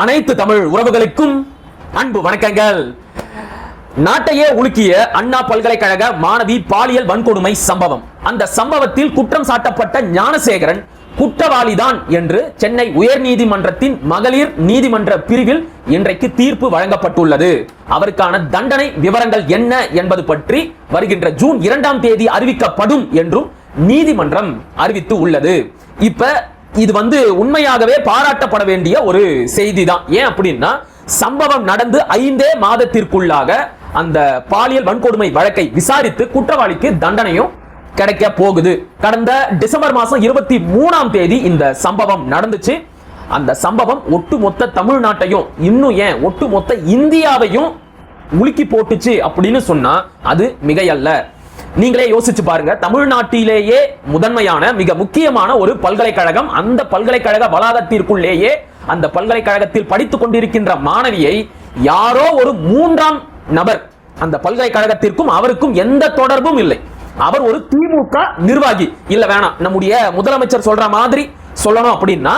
அனைத்து தமிழ் உறவுகளுக்கும் அன்பு வணக்கங்கள். நாட்டையே உலுக்கிய அண்ணா பல்கலைக்கழக மாணவி பாலியல் வன்கொடுமை சம்பவம். அந்த சம்பவத்தில் குற்றம் சாட்டப்பட்ட ஞானசேகரன் குற்றவாளிதான் என்று சென்னை உயர்நீதிமன்றத்தின் மகளிர் நீதிமன்ற பிரிவில் இன்றைக்கு தீர்ப்பு வழங்கப்பட்டுள்ளது. அவருக்கான தண்டனை விவரங்கள் என்ன என்பது பற்றி வருகின்ற ஜூன் 2ஆம் தேதி அறிவிக்கப்படும் என்றும் நீதிமன்றம் அறிவித்து உள்ளது. இப்ப இது உண்மையாகவே பாராட்டப்பட வேண்டிய ஒரு செய்தி தான். ஏன் அப்படின்னா, சம்பவம் நடந்து 5 மாதத்திற்குள்ளாக அந்த பாலியல் வன்கொடுமை வழக்கை விசாரித்து குற்றவாளிக்கு தண்டனையும் கிடைக்க போகுது. கடந்த டிசம்பர் மாதம் 23ஆம் தேதி இந்த சம்பவம் நடந்துச்சு. அந்த சம்பவம் ஒட்டுமொத்த தமிழ்நாட்டையும், இன்னும் ஏன் ஒட்டுமொத்த இந்தியாவையும் உலுக்கி போட்டுச்சு அப்படின்னு சொன்னா அது மிகையல்ல. நீங்களே யோசிச்சு பாருங்க. தமிழ்நாட்டிலேயே முதன்மையான மிக முக்கியமான ஒரு பல்கலைக்கழகம், அந்த பல்கலைக்கழக வளாகத்திற்குள்ளேயே அந்த பல்கலைக்கழகத்தில் படித்துக் கொண்டிருக்கின்ற மாணவியை யாரோ ஒரு 3ஆம் நபர், அந்த பல்கலைக்கழகத்திற்கும் அவருக்கும் எந்த தொடர்பும் இல்லை, அவர் ஒரு திமுக நிர்வாகி, இல்ல வேணாம் நம்முடைய முதலமைச்சர் சொல்ற மாதிரி சொல்லணும் அப்படின்னா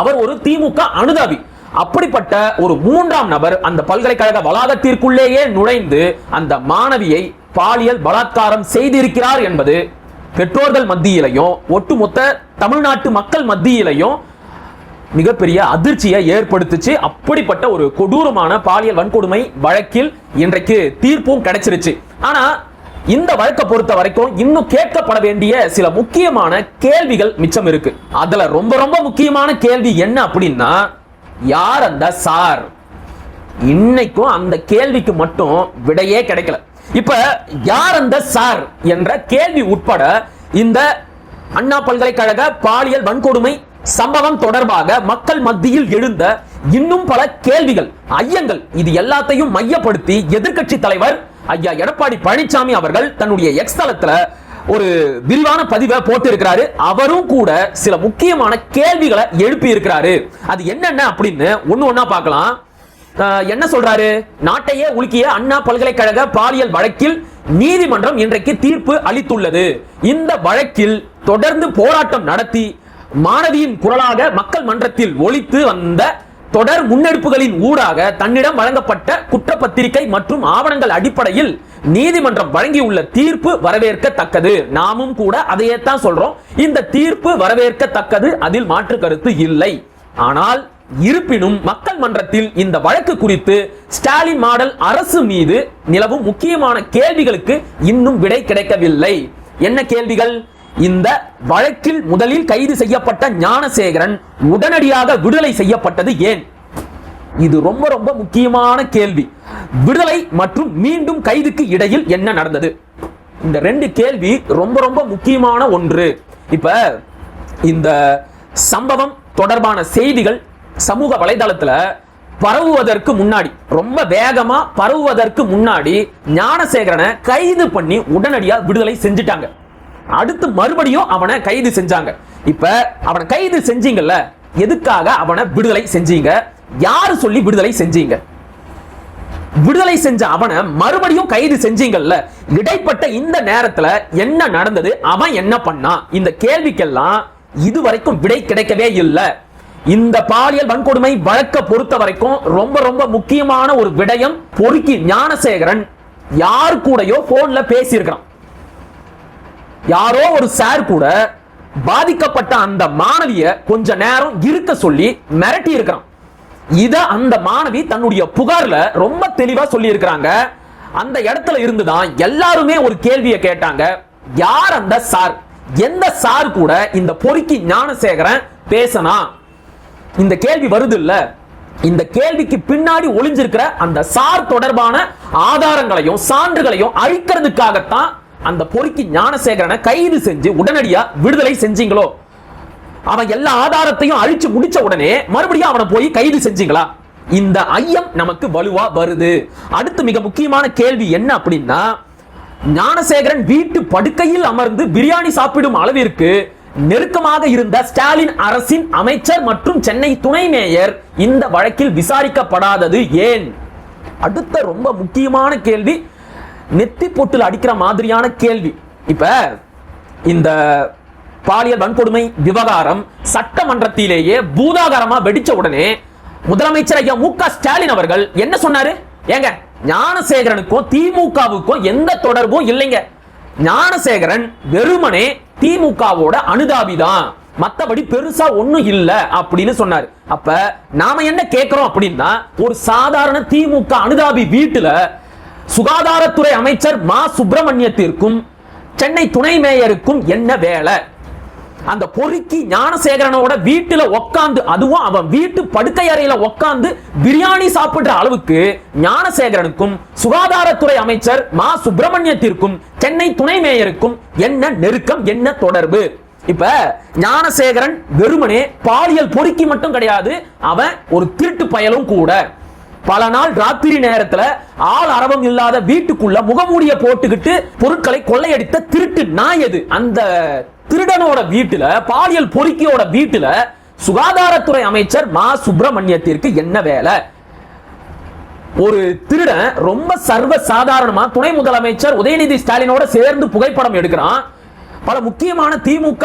அவர் ஒரு திமுக அனுதாபி, அப்படிப்பட்ட ஒரு 3ஆம் நபர் அந்த பல்கலைக்கழக வளாகத்திற்குள்ளேயே நுழைந்து அந்த மாணவியை பாலியல் பலாத்காரம் செய்திருக்கிறார் என்பது பெற்றோர்கள் மத்தியிலையும் ஒட்டுமொத்த தமிழ்நாட்டு மக்கள் மத்தியிலையும் மிகப்பெரிய அதிர்ச்சியை ஏற்படுத்துச்சு. அப்படிப்பட்ட ஒரு கொடூரமான பாலியல் வன்கொடுமை வழக்கில் இன்றைக்கு தீர்ப்பும் கிடைச்சிருச்சு. ஆனா இந்த வழக்கை பொறுத்த வரைக்கும் இன்னும் கேட்கப்பட வேண்டிய சில முக்கியமான கேள்விகள் மிச்சம் இருக்கு. அதுல ரொம்ப ரொம்ப முக்கியமான கேள்வி என்ன அப்படின்னா, யார் அந்த சார்? இன்னைக்கும் அந்த கேள்விக்கு மட்டும் விடையே கிடைக்கல. இப்ப யார் அந்த சார் என்ற கேள்வி உட்பட இந்த அண்ணா பல்கலைக்கழக பாலியல் வன்கொடுமை சம்பவம் தொடர்பாக மக்கள் மத்தியில் எழுந்த இன்னும் பல கேள்விகள், ஐயங்கள், இது எல்லாத்தையும் மையப்படுத்தி எதிர்க்கட்சி தலைவர் ஐயா எடப்பாடி பழனிசாமி அவர்கள் தன்னுடைய எக்ஸ் தளத்துல ஒரு விரிவான பதிவை போட்டு இருக்கிறாரு. அவரும் கூட சில முக்கியமான கேள்விகளை எழுப்பி இருக்கிறாரு. அது என்னென்ன அப்படின்னு ஒண்ணா பார்க்கலாம். என்ன சொல்றாரு? நாட்டையே உலுக்கிய அண்ணா பல்கலைக்கழக பாலியல் வழக்கில் நீதிமன்றம் இன்றைக்கு தீர்ப்பு அளித்துள்ளது. இந்த வழக்கில் தொடர்ந்து போராட்டம் நடத்தி மாணவியின் குரலாக மக்கள் மன்றத்தில் ஒலித்து வந்த தொடர் முன்னெடுப்புகளின் ஊடாக தன்னிடம் வழங்கப்பட்ட குற்றப்பத்திரிகை மற்றும் ஆவணங்கள் அடிப்படையில் நீதிமன்றம் வழங்கியுள்ள தீர்ப்பு வரவேற்கத்தக்கது. நாமும் கூட அதையே தான் சொல்றோம். இந்த தீர்ப்பு வரவேற்கத்தக்கது, அதில் மாற்று கருத்து இல்லை. ஆனால் இருப்பினும் மக்கள் மன்றத்தில் இந்த வழக்கு குறித்து ஸ்டாலின் மாடல் அரசு மீது நிலவும் முக்கியமான கேள்விகளுக்கு இன்னும் விடை கிடைக்கவில்லை. என்ன கேள்விகள்? இந்த வழக்கில் முதலில் கைது செய்யப்பட்ட ஞானசேகரன் உடனடியாக விடுதலை செய்யப்பட்டது ஏன்? இது ரொம்ப ரொம்ப முக்கியமான கேள்வி. விடுதலை மற்றும் மீண்டும் கைதுக்கு இடையில் என்ன நடந்தது? இந்த 2 கேள்வி ரொம்ப ரொம்ப முக்கியமான ஒன்று. இப்ப இந்த சம்பவம் தொடர்பான செய்திகள் சமூக வலைதளத்துல பரவுவதற்கு முன்னாடி, ரொம்ப வேகமா பரவுவதற்கு முன்னாடி ஞானசேகரனை கைது பண்ணி உடனடியா விடுதலை செஞ்சிட்டாங்க. அடுத்து மறுபடியும் அவனை கைது செஞ்சாங்க. இப்ப அவனை கைது செஞ்சீங்கல்ல, எதுக்காக அவனை விடுதலை செஞ்சீங்க? யாரு சொல்லி விடுதலை செஞ்சீங்க? விடுதலை செஞ்ச அவனை மறுபடியும் கைது செஞ்சீங்கல்ல, இடைப்பட்ட இந்த நேரத்துல என்ன நடந்தது? அவன் என்ன பண்ணா? இந்த கேள்விக்கெல்லாம் இதுவரைக்கும் விடை கிடைக்கவே இல்லை. இந்த பாலியல் வன்கொடுமை வழக்கை பொறுத்த வரைக்கும் ரொம்ப ரொம்ப முக்கியமான ஒரு விடயம், பொறுக்கி ஞானசேகரன் யார் கூடயோ போன்ல பேசி இருக்கிறான். யாரோ ஒரு சார் கூட பாதிக்கப்பட்ட அந்த மாணவிய கொஞ்ச நேரம் இருக்க சொல்லி மிரட்டி இருக்கிறான். இத அந்த மாணவி தன்னுடைய புகார்ல ரொம்ப தெளிவா சொல்லி இருக்கிறாங்க. அந்த இடத்துல இருந்துதான் எல்லாருமே ஒரு கேள்வியை கேட்டாங்க. யார் அந்த சார்? எந்த சார் கூட இந்த பொறுக்கி ஞானசேகரன் பேசனா? இந்த கேள்வி வருது இல்ல? இந்த கேள்விக்கு பின்னாடி ஒளிஞ்சிருக்கிற அந்த சார் தொடர்பான ஆதாரங்களையும் சான்றுகளையும் அழிக்கிறதுக்காகத்தான் அந்த பொறுக்கி ஞானசேகரனை கைது செஞ்சு உடனடியா விடுதலை செஞ்சீங்களோ? அவன் எல்லா ஆதாரத்தையும் அழிச்சு முடிச்ச உடனே மறுபடியும் அவனை போய் கைது செஞ்சீங்களா? இந்த ஐயம் நமக்கு வலுவா வருது. அடுத்து மிக முக்கியமான கேள்வி என்ன அப்படின்னா, ஞானசேகரன் வீட்டு படுக்கையில் அமர்ந்து பிரியாணி சாப்பிடும் அளவிற்கு நெருக்கமாக இருந்த ஸ்டாலின் அரசின் அமைச்சர் மற்றும் சென்னை துணை மேயர் இந்த வழக்கில் விசாரிக்கப்படாதது ஏன்? அடுத்த ரொம்ப முக்கியமான கேள்வி, நெத்தி போட்டில் அடிக்கிற மாதிரியான கேள்வி. இப்ப இந்த பாலியல் வன்கொடுமை விவகாரம் சட்டமன்றத்திலேயே பூதாகாரமா வெடிச்ச உடனே முதலமைச்சர் ஐயா மு க ஸ்டாலின் அவர்கள் என்ன சொன்னாரு? ஏங்க, ஞானசேகரனுக்கும் திமுகவுக்கும் எந்த தொடர்பும் இல்லைங்க. ஞானசேகரன் வெறுமனே திமுகவோட அனுதாபிதான், மத்தபடி பெருசா ஒண்ணும் இல்ல அப்படின்னு சொன்னாரு. அப்ப நாம என்ன கேட்கிறோம் அப்படின்னா, ஒரு சாதாரண திமுக அனுதாபி வீட்டுல சுகாதாரத்துறை அமைச்சர் மா சுப்பிரமணியத்திற்கும் சென்னை துணை மேயருக்கும் என்ன வேலை? அந்த பொறுக்கி ஞானசேகரனோட வீட்டுல உட்கார்ந்து, அதுவும் அவன் வீட்டு படுக்கை அறையில உட்கார்ந்து பிரியாணி சாப்பிடுற அளவுக்கு ஞானசேகரனுக்கும் சுகாதாரத்துறை அமைச்சர் மா சுப்பிரமணியத்திற்கும் சென்னை துணை மேயருக்கும் என்ன நெருக்கம், என்ன தொடர்பு? இப்ப ஞானசேகரன் வெறுமனே பாலியல் பொறுக்கி மட்டும் கிடையாது, அவன் ஒரு திருட்டு பயலும் கூட. பல நாள் ராத்திரி நேரத்துல ஆள் அரவம் இல்லாத வீட்டுக்குள்ள முகமூடிய போட்டுக்கிட்டு பொருட்களை கொள்ளையடித்த திருட்டு நாய் எது? அந்த திருடனோட வீட்டுல, பாலியல் பொறுக்கியோட வீட்டுல சுகாதாரத்துறை அமைச்சர் மா சுப்பிரமணியத்திற்கு என்ன வேலை? ஒரு திருடன் ரொம்ப சர்வ சாதாரணமா துணை முதலமைச்சர் உதயநிதி ஸ்டாலினோட சேர்ந்து புகைப்படம் எடுக்கிறான். பல முக்கியமான திமுக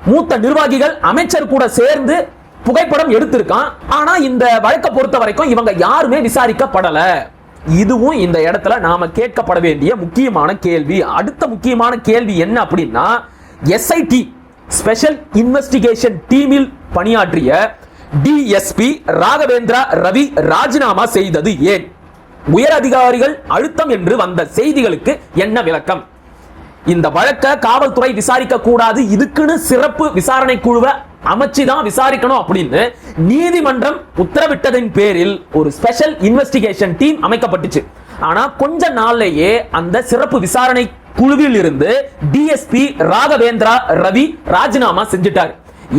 மூத்த நிர்வாகிகள் அமைச்சர் கூட சேர்ந்து புகைப்படம் எடுத்திருக்கான். ஆனா இந்த வழக்கை பொறுத்த வரைக்கும் இவங்க யாருமே விசாரிக்கப்படல. இதுவும் இந்த இடத்துல நாம கேட்கப்பட வேண்டிய முக்கியமான கேள்வி. அடுத்த முக்கியமான கேள்வி என்ன அப்படின்னா, எஸ்ஐடி ஸ்பெஷல் இன்வெஸ்டிகேஷன் டீமில் பணியாற்றிய டிஎஸ்பி ராகவேந்திரா ரவி ராஜினாமா செய்தது ஏன்? உயர் அதிகாரிகள் அழுத்தம் என்று வந்த செய்திகளுக்கு என்ன விளக்கம்? இந்த வழக்கை காவல்துறை விசாரிக்க கூடாது, இதுக்குன்னு சிறப்பு விசாரணை குழுவை அமைச்சுதான் விசாரிக்கணும் அப்படின்னு நீதிமன்றம் உத்தரவிட்டதின் பேரில் ஒரு ஸ்பெஷல் இன்வெஸ்டிகேஷன் டீம் அமைக்கப்பட்டுச்சு. ஆனா கொஞ்ச நாள்லயே அந்த சிறப்பு விசாரணை குழுவில் இருந்து டிஎஸ்பி ராகவேந்திரா ரவி ராஜினாமா செஞ்சிட்டார்.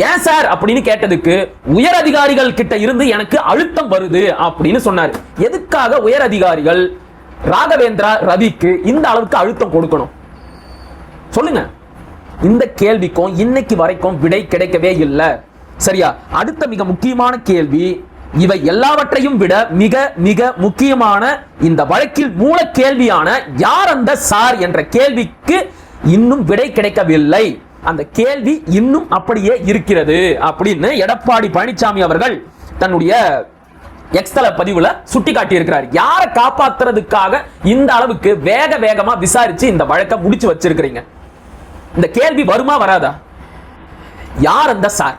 ஏன் சார் அப்படின்னு கேட்டதுக்கு, உயர் அதிகாரிகள் கிட்ட இருந்து எனக்கு அழுத்தம் வருது அப்படின்னு சொன்னார். எதுக்காக உயர் அதிகாரிகள் ராகவேந்திரா ரவிக்கு இந்த அளவுக்கு அழுத்தம் கொடுக்கணும் சொல்லுங்க? இந்த கேள்விக்கும் இன்னைக்கு வரைக்கும் விடை கிடைக்கவே இல்லை. சரியா? அடுத்த மிக முக்கியமான கேள்வி, இவை எல்லாவற்றையும் விட மிக மிக முக்கியமான இந்த வழக்கில் மூல கேள்வியான யார் அந்த சார் என்ற கேள்விக்கு இன்னும் விடை கிடைக்கவில்லை. அந்த கேள்வி இன்னும் அப்படியே இருக்கிறது அப்படின்னு எடப்பாடி பழனிசாமி அவர்கள் தன்னுடைய எக்ஸ்தல பதிவுல சுட்டி காட்டி இருக்கிறார். யாரை காப்பாத்துறதுக்காக இந்த அளவுக்கு வேக வேகமா விசாரிச்சு இந்த வழக்கை முடிச்சு வச்சிருக்கிறீங்க? இந்த கேள்வி வருமா வராதா? யார் அந்த சார்?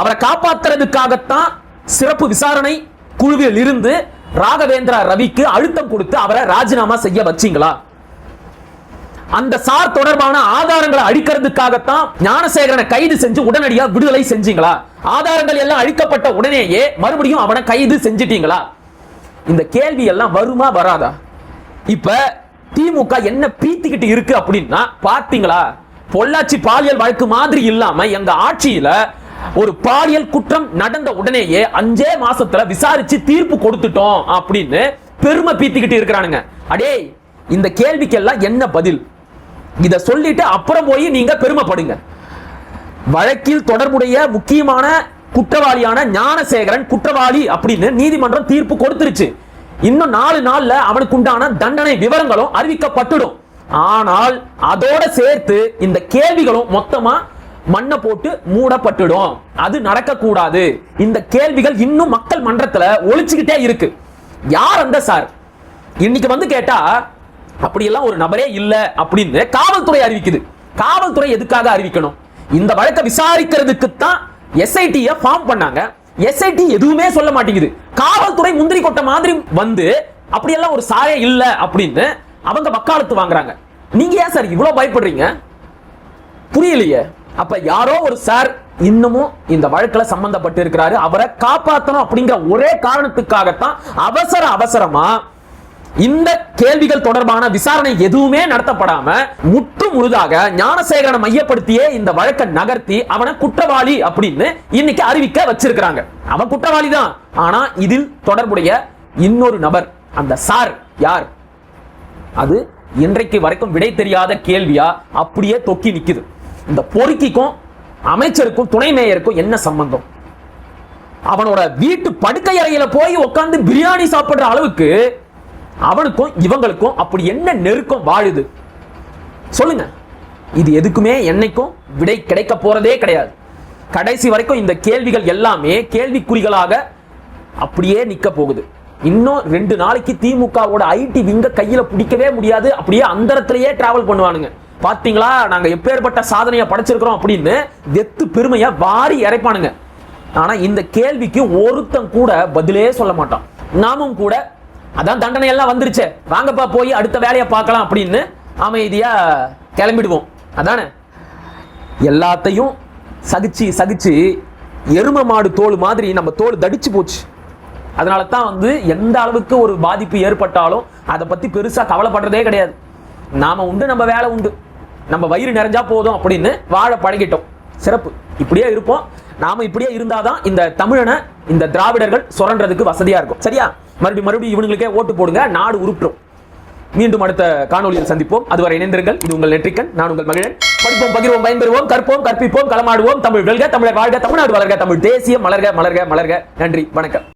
அவரை காப்பாத்துறதுக்காகத்தான் சிறப்பு விசாரணை குழுவில் இருந்து ராகவேந்திரா ரவிக்கு அழுத்தம் கொடுத்து அவரை ராஜினாமா செய்ய வச்சீங்களா? அந்த சார் தொடர்பான ஆதாரங்களை அழிக்கிறதுக்காகத்தான் ஞானசேகரனை கைது செஞ்சு உடனடியா விடுதலை செஞ்சீங்களா? ஆதாரங்கள் எல்லாம் அழிக்கப்பட்ட உடனேயே மறுபடியும் அவனை கைது செஞ்சிட்டீங்களா? இந்த கேள்வி எல்லாம் வருமா வராதா? இப்ப திமுக என்ன பீத்திக்கிட்டு இருக்கு அப்படின்னா, பாத்தீங்களா, பொள்ளாச்சி பாலியல் வழக்கு மாதிரி இல்லாம எங்க ஆட்சியில ஒரு பாலியல் குற்றம் நடந்த உடனேயே 5 மாசத்துல விசாரிச்சு தீர்ப்பு கொடுத்துட்டோம் அப்படின்னு பெருமை பீத்திக்கிட்டு இருக்கிறானுங்க. அடே, இந்த கேள்விக்கெல்லாம் என்ன பதில்? இத சொல்லிட்டு அப்புறம் போய் நீங்க பெருமைப்படுங்க. வழக்கில் தொடர்புடைய முக்கியமான குற்றவாளியான ஞானசேகரன் குற்றவாளி அப்படின்னு நீதிமன்றம் தீர்ப்பு கொடுத்துருச்சு. இன்னும் 4 நாள்ல அவனுக்கு உண்டான தண்டனை விவரங்களும் அறிவிக்கப்பட்டுடும். ஆனால் அதோட சேர்த்து இந்த கேள்விகளும் மொத்தமா மண்ணை போட்டு மூடப்பட்டுடும். அது நடக்க கூடாது. இந்த கேள்விகள் இன்னும் மக்கள் மன்றத்துல ஒழிச்சுக்கிட்டே இருக்கு. யார் அந்த சார்? இன்னைக்கு வந்து கேட்டா அப்படியெல்லாம் ஒரு நபரே இல்ல அப்படின்னு காவல்துறை அறிவிக்குது. காவல்துறை எதுக்காக அறிவிக்கணும்? இந்த வழக்கை விசாரிக்கிறதுக்கு தான் எஸ்ஐடியை ஃபார்ம் பண்ணாங்க. எஸ்ஐடி எதுவுமே சொல்ல மாட்டேங்குது. காவல்துறை முந்திரி கொட்ட மாதிரி வந்து அப்படியெல்லாம் ஒரு சாரே இல்ல அப்படின்னு அவங்க வக்காலத்து வாங்குறாங்க. நீங்க ஏன் சார் இவ்வளவு பயப்படுறீங்க? புரியலையே. அப்ப யாரோ ஒரு சார் இன்னமும் இந்த வழக்குல சம்பந்தப்பட்டு இருக்கிறாரு. அவரை காப்பாற்றணும் அப்படிங்கிற ஒரே காரணத்துக்காகத்தான் அவசரமா இந்த கேள்விகள் தொடர்பான விசாரணை எதுவுமே நடத்தப்படாம முற்று முழுதாக ஞானசேகரனை மையப்படுத்தியே இந்த வழக்கை நகர்த்தி அவனை குற்றவாளி அப்படின்னு இன்னைக்கு அறிவிக்க வச்சிருக்கிறாங்க. அவன் குற்றவாளி தான். ஆனா இதில் தொடர்புடைய இன்னொரு நபர், அந்த சார் யார்? அது இன்றைக்கு வரைக்கும் விடை தெரியாத கேள்வியா அப்படியே தொக்கி நிக்குது. இந்த பொறுக்கிக்கும் அமைச்சருக்கும் துணை மேயருக்கும் என்ன சம்பந்தம்? அவனோட வீட்டு படுக்கை அறையில போய் உட்கார்ந்து பிரியாணி சாப்பிடுற அளவுக்கு அவனுக்கும் இவங்களுக்கும் அப்படி என்ன நெருக்கம் வாழுது சொல்லுங்க? இது எதுக்குமே என்னைக்கும் விடை கிடைக்க போறதே கிடையாது. கடைசி வரைக்கும் இந்த கேள்விகள் எல்லாமே கேள்விக்குறிகளாக அப்படியே நிக்க போகுது. இன்னும் 2 நாளைக்கு திமுகவோட ஐடி விங்க கையில பிடிக்கவே முடியாது. அப்படியே அந்தரத்திலேயே டிராவல் பண்ணுவானுங்க. பாத்தீங்களா நாங்க எப்பேற்பட்ட சாதனையை படைச்சிருக்கிறோம் அப்படின்னு வெத்து பெருமையா வாரி இறைப்பானுங்க. ஆனா இந்த கேள்விக்கு ஒருத்தன் கூட பதிலே சொல்ல மாட்டான். நாமும் கூட அதான் தண்டனை எல்லாம் வந்துருச்சு, வாங்கப்பா போய் அடுத்த வேலையை பார்க்கலாம் அப்படின்னு அமைதியா கிளம்பிடுவோம். அதானே எல்லாத்தையும் சகிச்சு சகிச்சு எரும மாடு தோல் மாதிரி நம்ம தோல் தடிச்சு போச்சு. அதனால தான் எந்த அளவுக்கு ஒரு பாதிப்பு ஏற்பட்டாலும் அதை பத்தி பெருசா கவலைப்படுறதே கிடையாது. நாம உண்டு, நம்ம வேலை உண்டு, நம்ம வயிறு நிறைஞ்சா போதும் அப்படின்னு வாழ பழகிட்டோம். சிறப்பு. இப்படியே இருப்போம். நாம இப்படியே இருந்தாதான் இந்த தமிழனை இந்த திராவிடர்கள் சுரண்டறதுக்கு வசதியா இருக்கும். சரியா? மறுபடியும் இவனுங்களுக்கே ஓட்டு போடுங்க, நாடு உருப்பிடும். மீண்டும் அடுத்த காணொலியில் சந்திப்போம். அதுவரை இணைந்திருங்கள். இது உங்கள் நெற்றிக்கன், நான் உங்கள் மகிழன். படிப்போம், பகிர்வோம், பயன்பெறுவோம், கற்போம், கற்பிப்போம், களமாடுவோம். தமிழ் வெல்க, தமிழர் வாழ்க, தமிழ்நாடு வளர்க, தமிழ் தேசியம் மலர்க மலர்க மலர்க. நன்றி, வணக்கம்.